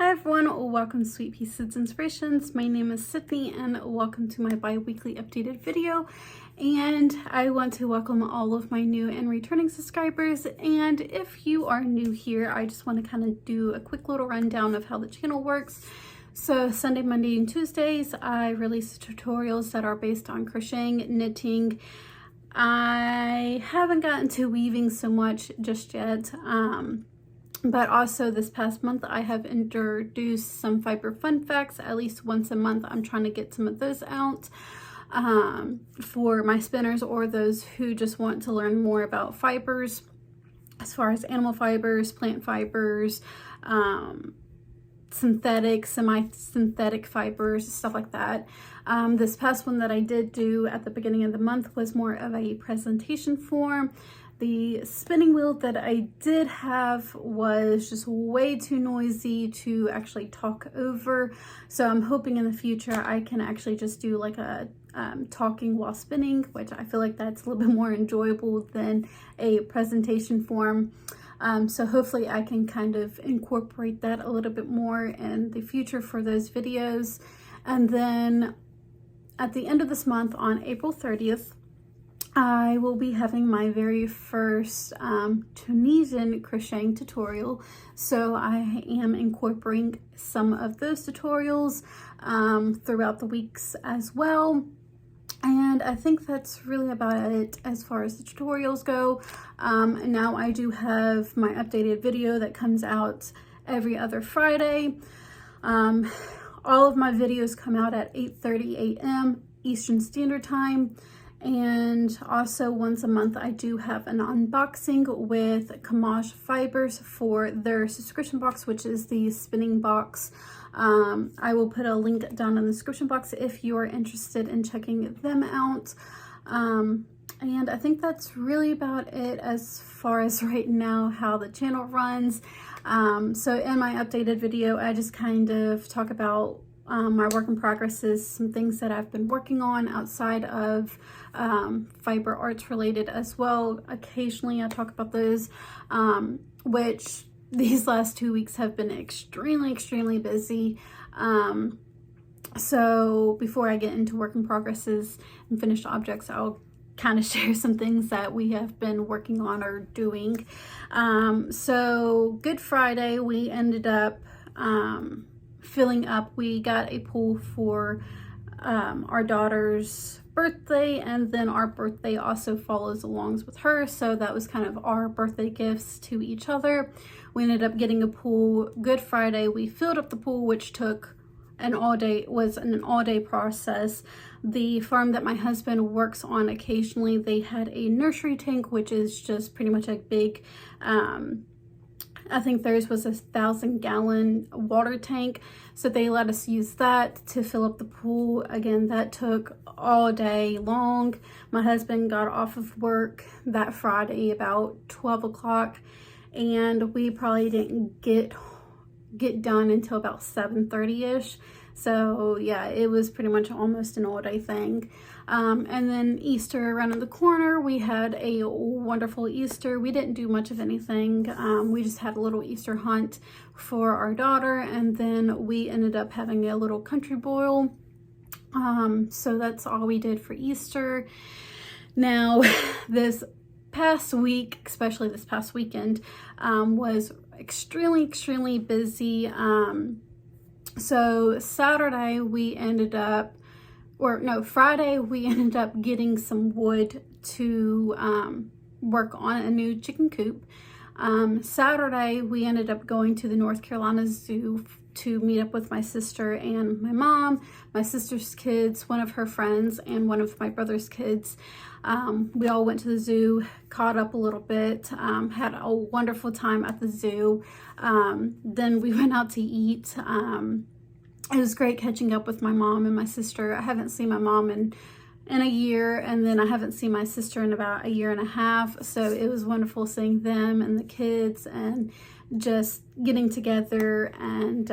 Hi everyone, welcome to Sweet Pea Seeds Inspirations. My name is Sydney and welcome to my bi-weekly updated video. And I want to welcome all of my new and returning subscribers. And if you are new here, I just want to kind of do a quick little rundown of how the channel works. So Sunday, Monday, and Tuesdays, I release tutorials that are based on crocheting, knitting. I haven't gotten to weaving so much just yet. But also this past month, I have introduced some fiber fun facts. At least once a month, I'm trying to get some of those out for my spinners or those who just want to learn more about fibers, as far as animal fibers, plant fibers, synthetic, semi-synthetic fibers, stuff like that. This past one that I did do at the beginning of the month was more of a presentation form. The spinning wheel that I did have was just way too noisy to actually talk over. So I'm hoping in the future I can actually just do like a talking while spinning, which I feel like that's a little bit more enjoyable than a presentation form. So hopefully I can kind of incorporate that a little bit more in the future for those videos. And then at the end of this month on April 30th, I will be having my very first Tunisian crocheting tutorial. So I am incorporating some of those tutorials throughout the weeks as well. And I think that's really about it as far as the tutorials go. Now I do have my updated video that comes out every other Friday. All of my videos come out at 8:30 a.m. Eastern Standard Time. And also once a month I do have an unboxing with Kamaj Fibers for their subscription box, which is the spinning box. I will put a link down in the description box if you are interested in checking them out. And I think that's really about it as far as right now how the channel runs. So in my updated video I just kind of talk about my work in progresses, some things that I've been working on outside of fiber arts related as well. Occasionally I talk about those, which these last 2 weeks have been extremely busy. So before I get into work in progresses and finished objects, I'll kind of share some things that we have been working on or doing. So Good Friday, we ended up filling up. We got a pool for our daughter's birthday, and then our birthday also follows along with her, so that was kind of our birthday gifts to each other. We ended up getting a pool Good Friday. We filled up the pool, which took an all-day process. The farm that my husband works on, occasionally they had a nursery tank, which is just pretty much a big I think theirs was a 1,000-gallon water tank, so they let us use that to fill up the pool. Again, that took all day long. My husband got off of work that Friday about 12 o'clock, and we probably didn't get done until about 7:30ish. So yeah, it was pretty much almost an all-day thing. And then Easter around the corner, we had a wonderful Easter. We didn't do much of anything. We just had a little Easter hunt for our daughter, and then we ended up having a little country boil. So that's all we did for Easter. Now, this past week, especially this past weekend, was extremely busy. So Saturday we ended up, Friday we ended up getting some wood to work on a new chicken coop. Saturday we ended up going to the North Carolina Zoo to meet up with my sister and my mom, my sister's kids, one of her friends, and one of my brother's kids. We all went to the zoo, caught up a little bit, had a wonderful time at the zoo. Then we went out to eat. It was great catching up with my mom and my sister. I haven't seen my mom in a year, and then I haven't seen my sister in about a year and a half. So it was wonderful seeing them and the kids and just getting together and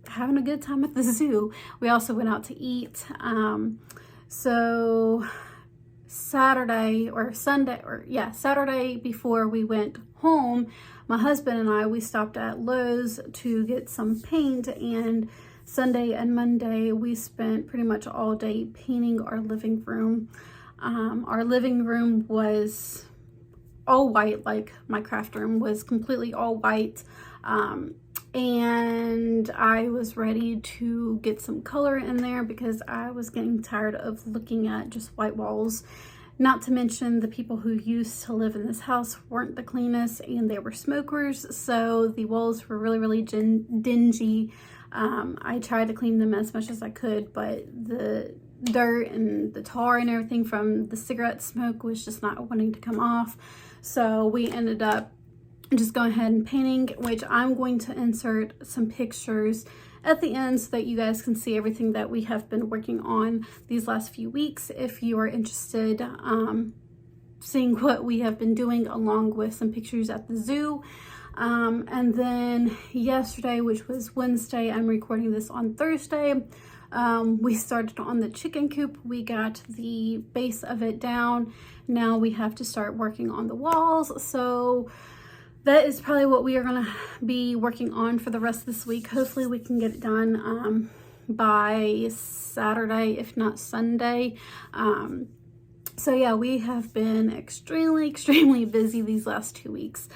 having a good time at the zoo. We also went out to eat. So Saturday or Sunday, or yeah, Saturday before we went home, my husband and I, we stopped at Lowe's to get some paint, and Sunday and Monday we spent pretty much all day painting our living room. Our living room was all white, like my craft room was completely all white. And I was ready to get some color in there because I was getting tired of looking at just white walls. Not to mention the people who used to live in this house weren't the cleanest, and they were smokers, so the walls were really dingy. I tried to clean them as much as I could, but the dirt and the tar and everything from the cigarette smoke was just not wanting to come off. So we ended up just going ahead and painting, which I'm going to insert some pictures at the end so that you guys can see everything that we have been working on these last few weeks if you are interested seeing what we have been doing, along with some pictures at the zoo. And then yesterday, which was Wednesday, I'm recording this on Thursday, we started on the chicken coop. We got the base of it down. Now we have to start working on the walls. So that is probably what we are going to be working on for the rest of this week. Hopefully we can get it done by Saturday, if not Sunday. So yeah, we have been extremely busy these last 2 weeks.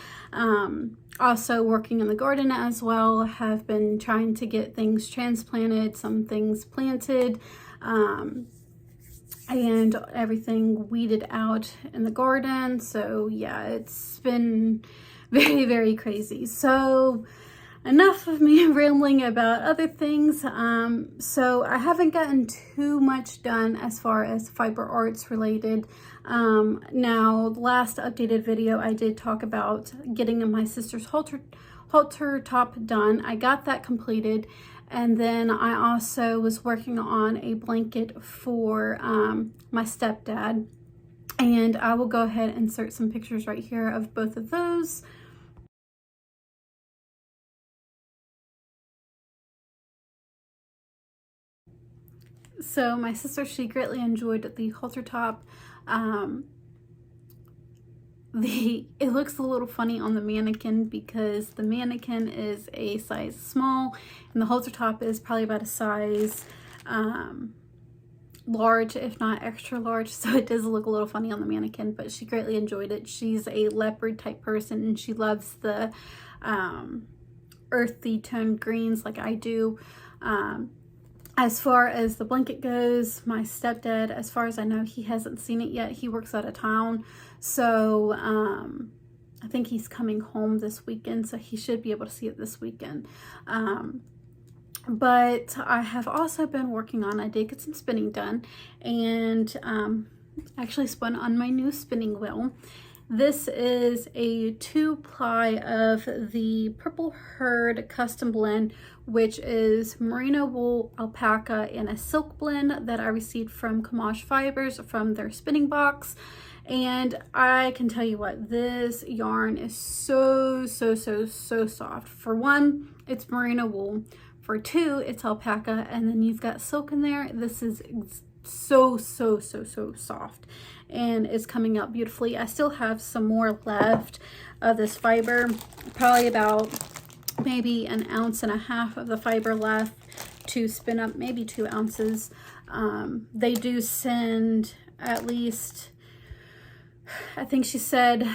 Also working in the garden as well, have been trying to get things transplanted, some things planted, and everything weeded out in the garden. So yeah, it's been very crazy. So enough of me rambling about other things. So I haven't gotten too much done as far as fiber arts related. Now, the last updated video I did talk about getting my sister's halter top done. I got that completed, and then I also was working on a blanket for my stepdad, and I will go ahead and insert some pictures right here of both of those. So my sister, she greatly enjoyed the halter top. It looks a little funny on the mannequin because the mannequin is a size small and the halter top is probably about a size large, if not extra large. So it does look a little funny on the mannequin, but she greatly enjoyed it. She's a leopard type person and she loves the earthy toned greens like I do. As far as the blanket goes, my stepdad, as far as I know, he hasn't seen it yet. He works out of town, so I think he's coming home this weekend, so he should be able to see it this weekend. But I have also been working on, I did get some spinning done, and actually spun on my new spinning wheel. This is a 2-ply of the Purple Herd custom blend, which is merino wool, alpaca, and a silk blend that I received from Kamash Fibers from their spinning box. And I can tell you what, this yarn is so soft. For one, it's merino wool. For two, it's alpaca, and then you've got silk in there. This is so soft, and it's coming out beautifully. I still have some more left of this fiber, probably about maybe 1.5 ounces of the fiber left to spin up, maybe 2 ounces. They do send at least, I think she said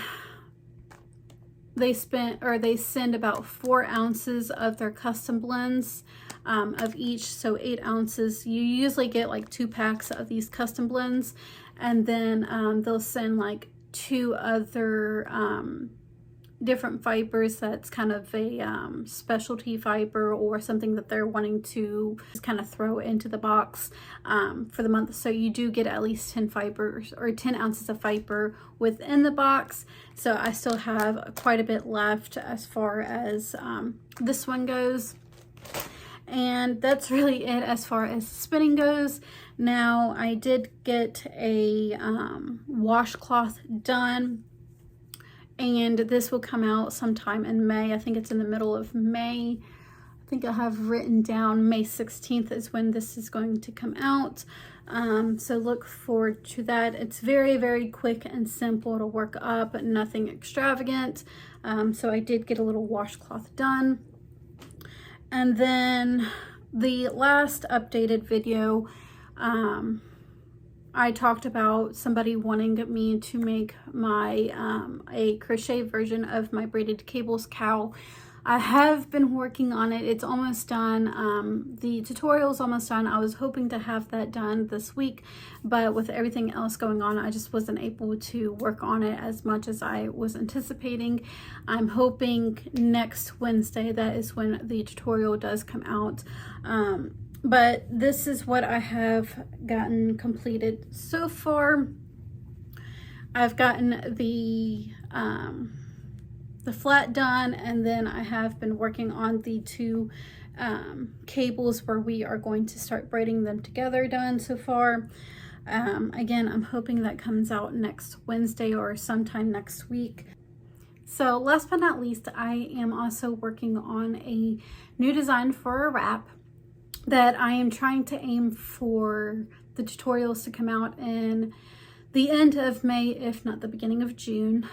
they send about 4 ounces of their custom blends of each, so 8 ounces. You usually get like 2 packs of these custom blends, and then they'll send like 2 other different fibers that's kind of a specialty fiber or something that they're wanting to just kind of throw into the box for the month. So you do get at least 10 fibers or 10 ounces of fiber within the box. So I still have quite a bit left as far as this one goes. And that's really it as far as spinning goes. Now I did get a washcloth done, and this will come out sometime in May. I think it's in the middle of May. think I have written down May 16th is when this is going to come out. So look forward to that. It's very, very quick and simple to work up, nothing extravagant. So I did get a little washcloth done. And then the last updated video, I talked about somebody wanting me to make my a crochet version of my braided cables cowl. I have been working on it. It's almost done. The tutorial is almost done. I was hoping to have that done this week, but with everything else going on, I just wasn't able to work on it as much as I was anticipating. I'm hoping next Wednesday, that is when the tutorial does come out. But this is what I have gotten completed so far. I've gotten the flat done, and then I have been working on the two cables where we are going to start braiding them together done so far. Again, I'm hoping that comes out next Wednesday or sometime next week. So last but not least, I am also working on a new design for a wrap that I am trying to aim for the tutorials to come out in the end of May, if not the beginning of June.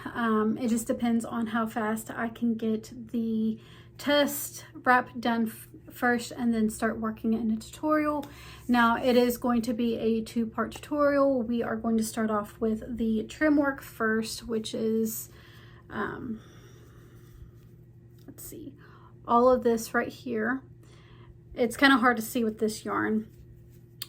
It just depends on how fast I can get the test wrap done first and then start working in a tutorial. Now it is going to be a two-part tutorial. We are going to start off with the trim work first, which is, let's see, all of this right here. It's kind of hard to see with this yarn,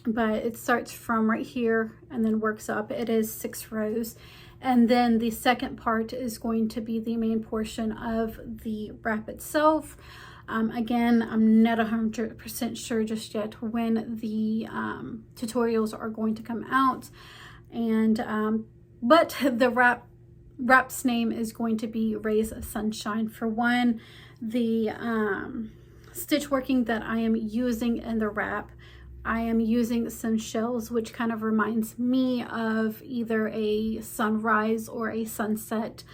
but it starts from right here and then works up. It is 6 rows. And then the second part is going to be the main portion of the wrap itself. Again, I'm not 100% sure just yet when the tutorials are going to come out. And but the wrap's name is going to be Rays of Sunshine. For one, the stitch working that I am using in the wrap, I am using some shells, which kind of reminds me of either a sunrise or a sunset.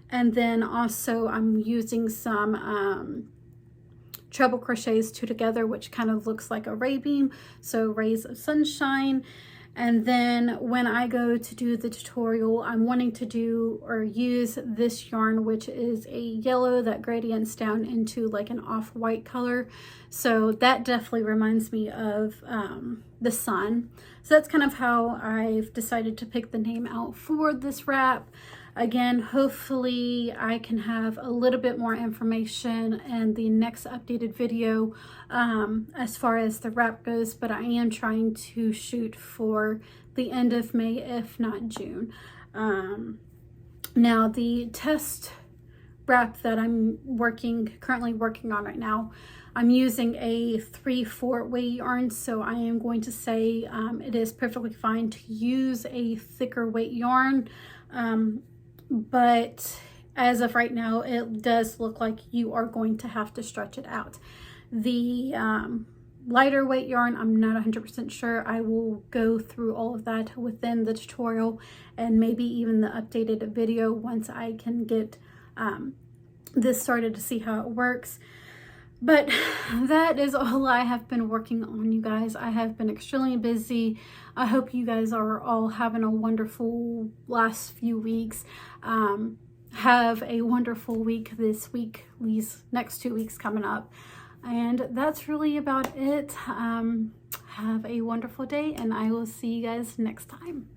And then also I'm using some treble crochets two together, which kind of looks like a ray beam, so Rays of Sunshine. And then when I go to do the tutorial, I'm wanting to do or use this yarn, which is a yellow that gradients down into like an off-white color. So that definitely reminds me of the sun. So that's kind of how I've decided to pick the name out for this wrap. Again, hopefully I can have a little bit more information in the next updated video as far as the wrap goes, but I am trying to shoot for the end of May, if not June. Now the test wrap that I'm currently working on right now, I'm using a 3/4 weight yarn, so I am going to say it is perfectly fine to use a thicker weight yarn. But as of right now, it does look like you are going to have to stretch it out. The lighter weight yarn, I'm not 100% sure. I will go through all of that within the tutorial and maybe even the updated video once I can get this started to see how it works. But that is all I have been working on, you guys. I have been extremely busy. I hope you guys are all having a wonderful last few weeks. Have a wonderful week this week, these next 2 weeks coming up. And that's really about it. Have a wonderful day, and I will see you guys next time.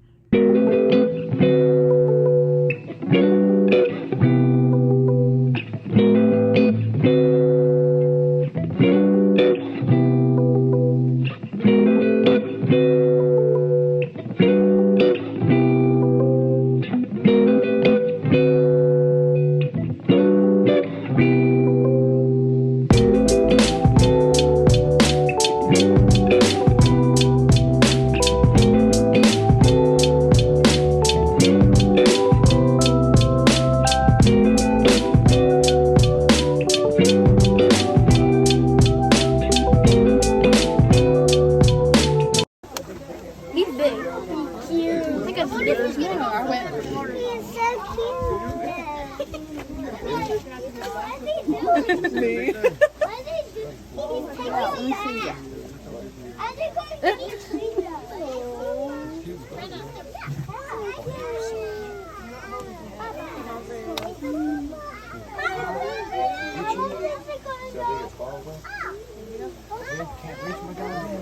Thank you.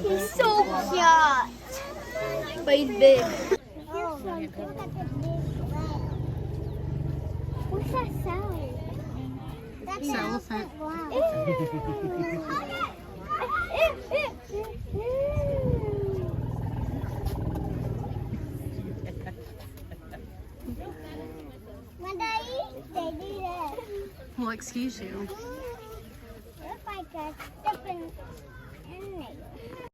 He's so cute. But he's big. What's that sound? That's an elephant. When they eat, they do that. Well, excuse you. Looks like a different animal.